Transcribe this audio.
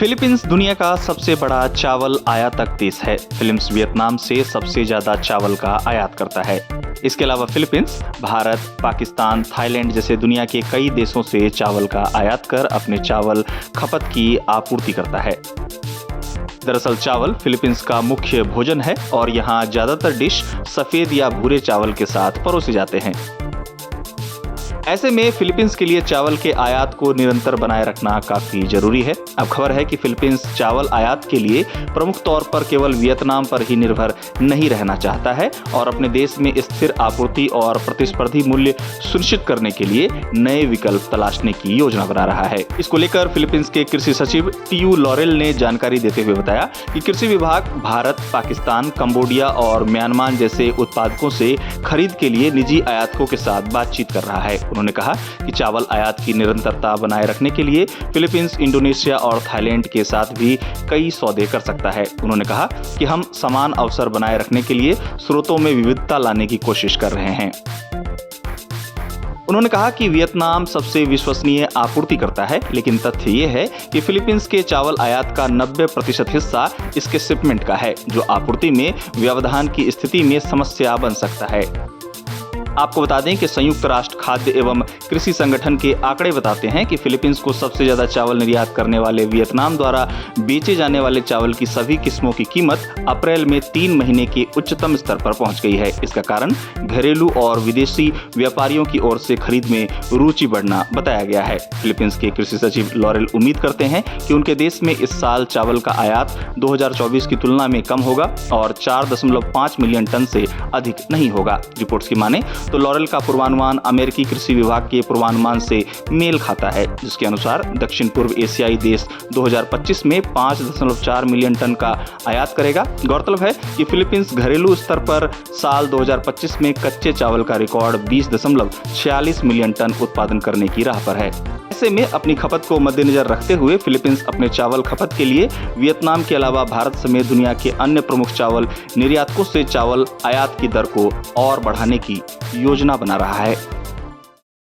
Philippines दुनिया का सबसे बड़ा चावल आयातक देश है। फिलीपींस वियतनाम से सबसे ज्यादा चावल का आयात करता है। इसके अलावा फिलीपींस भारत, पाकिस्तान, थाईलैंड जैसे दुनिया के कई देशों से चावल का आयात कर अपने चावल खपत की आपूर्ति करता है। दरअसल चावल फिलीपींस का मुख्य भोजन है और यहाँ ज्यादातर डिश सफेद या भूरे चावल के साथ परोसे जाते हैं। ऐसे में फिलीपींस के लिए चावल के आयात को निरंतर बनाए रखना काफी जरूरी है। अब खबर है कि फिलीपींस चावल आयात के लिए प्रमुख तौर पर केवल वियतनाम पर ही निर्भर नहीं रहना चाहता है और अपने देश में स्थिर आपूर्ति और प्रतिस्पर्धी मूल्य सुनिश्चित करने के लिए नए विकल्प तलाशने की योजना बना रहा है। इसको लेकर फिलीपींस के कृषि सचिव टीयू लॉरेल ने जानकारी देते हुए बताया कि कृषि विभाग भारत, पाकिस्तान, कंबोडिया और म्यांमार जैसे उत्पादकों से खरीद के लिए निजी आयातकों के साथ बातचीत कर रहा है। उन्होंने कहा कि चावल आयात की निरंतरता बनाए रखने के लिए फिलीपींस, इंडोनेशिया और थाईलैंड के साथ भी कई सौदे कर सकता है। उन्होंने कहा कि हम समान अवसर बनाए रखने के लिए स्रोतों में विविधता लाने की कोशिश कर रहे हैं। उन्होंने कहा कि वियतनाम सबसे विश्वसनीय आपूर्तिकर्ता है, लेकिन तथ्य ये है कि फिलीपींस के चावल आयात का 90% हिस्सा इसके शिपमेंट का है, जो आपूर्ति में व्यवधान की स्थिति में समस्या बन सकता है। आपको बता दें कि संयुक्त राष्ट्र खाद्य एवं कृषि संगठन के आंकड़े बताते हैं कि फिलीपींस को सबसे ज्यादा चावल निर्यात करने वाले वियतनाम द्वारा बेचे जाने वाले चावल की सभी किस्मों की कीमत अप्रैल में 3 महीने के उच्चतम स्तर पर पहुंच गई है। इसका कारण घरेलू और विदेशी व्यापारियों की ओर से खरीद में रुचि बढ़ना बताया गया है। फिलीपींस के कृषि सचिव लॉरेल उम्मीद करते हैं कि उनके देश में इस साल चावल का आयात 2024 की तुलना में कम होगा और 4.5 मिलियन टन से अधिक नहीं होगा। रिपोर्ट्स की माने तो लॉरेल का पूर्वानुमान अमेरिकी कृषि विभाग के पूर्वानुमान से मेल खाता है, जिसके अनुसार दक्षिण पूर्व एशियाई देश 2025 में 5.4 मिलियन टन का आयात करेगा। गौरतलब है कि फिलीपींस घरेलू स्तर पर साल 2025 में कच्चे चावल का रिकॉर्ड 20.46 मिलियन टन उत्पादन करने की राह पर है। ऐसे में अपनी खपत को मद्देनजर रखते हुए फिलीपींस अपने चावल खपत के लिए वियतनाम के अलावा भारत समेत दुनिया के अन्य प्रमुख चावल निर्यातकों से चावल आयात की दर को और बढ़ाने की योजना बना रहा है।